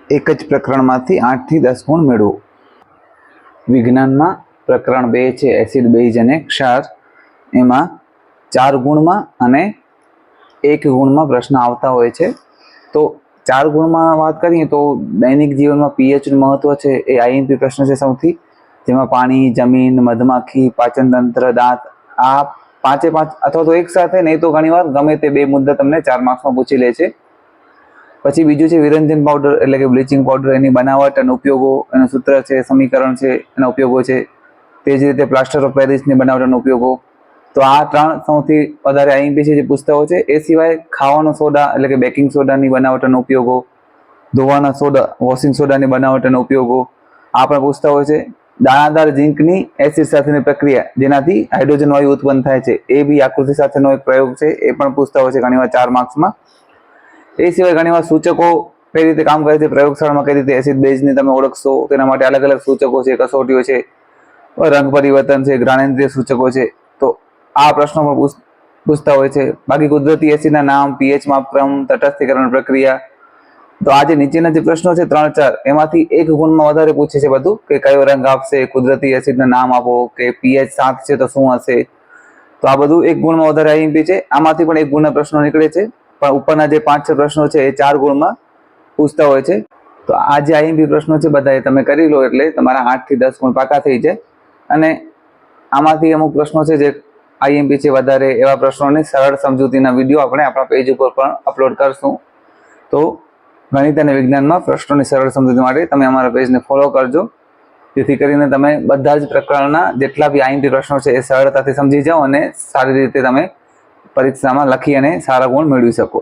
એક જ પ્રકરણમાંથી 8 થી 10 ગુણ મેળવો। વિજ્ઞાનમાં પ્રકરણ 2 છે એસિડ બેઝ અને ક્ષાર, એમાં 4 ગુણમાં અને 1 ગુણમાં પ્રશ્ન આવતા હોય છે। તો 4 ગુણમાં વાત કરીએ તો દૈનિક જીવનમાં પીએચનું મહત્વ છે એ આઈએમપી પ્રશ્ન છે સૌથી, જેમાં પાણી, જમીન, મધમાખી, પાચન તંત્ર, દાંત, આ 5 અથવા તો એક સાથે નહીં તો ઘણીવાર ગમે તે 2 મુદ્દા તમને 4 માર્ક્સમાં પૂછી લે છે। પછી બીજું છે વિરંજન પાવડર એટલે કે બ્લીચિંગ પાવડર, એની બનાવટ અને ઉપયોગો, એનું સૂત્ર છે, સમીકરણ છે, એના ઉપયોગો છે। તે જ રીતે પ્લાસ્ટર ઓફ પેરિસની બનાવટ અને ઉપયોગો। તો આ 3 સૌથી વધારે આઈએમપી છે જે પૂછતા હોય છે। એ સિવાય ખાવાનો સોડા એટલે કે બેકિંગ સોડાની બનાવટ અને ઉપયોગો, ધોવાના સોડા વોશિંગ સોડાની બનાવટ અને ઉપયોગો આ પણ પૂછતા હોય છે। દાણાદાર ઝીંકની એસિડ સાથેની પ્રક્રિયા જેનાથી હાઇડ્રોજન વાયુ ઉત્પન્ન થાય છે, એ બી આકૃતિ સાથેનો એક પ્રયોગ છે, એ પણ પૂછતા હોય છે ઘણીવાર 4 માર્ક્સમાં। એ સિવાય ઘણીવાર સૂચકો કઈ રીતે કામ કરે છે, પ્રયોગશાળામાં કઈ રીતે એસિડ બેઝની તમે ઓળખશો, તેના માટે અલગ અલગ સૂચકો છે, કસોટીઓ છે, રંગ પરિવર્તન છે, જ્ઞાનેન્દ્રિય સૂચકો છે, તો આ પ્રશ્નો પણ પૂછતા હોય છે। બાકી કુદરતી એસિડના નામ, પીએચ માપક્રમ, તટસ્થીકરણ પ્રક્રિયા, તો આ જે નીચેના જે પ્રશ્નો છે 3-4 એમાંથી 1 ગુણમાં વધારે પૂછે છે બધું, કે કયો રંગ આપશે, કુદરતી એસિડના નામ આપો, કે પીએચ 7 છે તો શું હશે। તો આ બધું 1 ગુણમાં વધારે આઈએમપી છે। આમાંથી પણ 1 ગુણના પ્રશ્નો નીકળે છે, પણ ઉપરના જે 5-6 પ્રશ્નો છે એ 4 ગુણમાં પૂછતા હોય છે। તો આ જે આઈએમપી પ્રશ્નો છે બધા તમે કરી લો એટલે તમારા 8 થી 10 ગુણ પાકા થઈ જાય। અને આમાંથી અમુક પ્રશ્નો છે જે આઈએમપી છે વધારે, એવા પ્રશ્નોની સરળ સમજૂતીના વિડીયો આપણે આપણા પેજ ઉપર પણ અપલોડ કરશું। તો ગણિત અને વિજ્ઞાનમાં પ્રશ્નોની સરળ સમજૂતી માટે તમે અમારા પેજને ફોલો કરજો, જેથી કરીને તમે બધા જ પ્રકારના જેટલા બી આઈએમપી પ્રશ્નો છે એ સરળતાથી સમજી જાઓ અને સારી રીતે તમે પરીક્ષામાં લખી અને સારા ગુણ મેળવી શકો।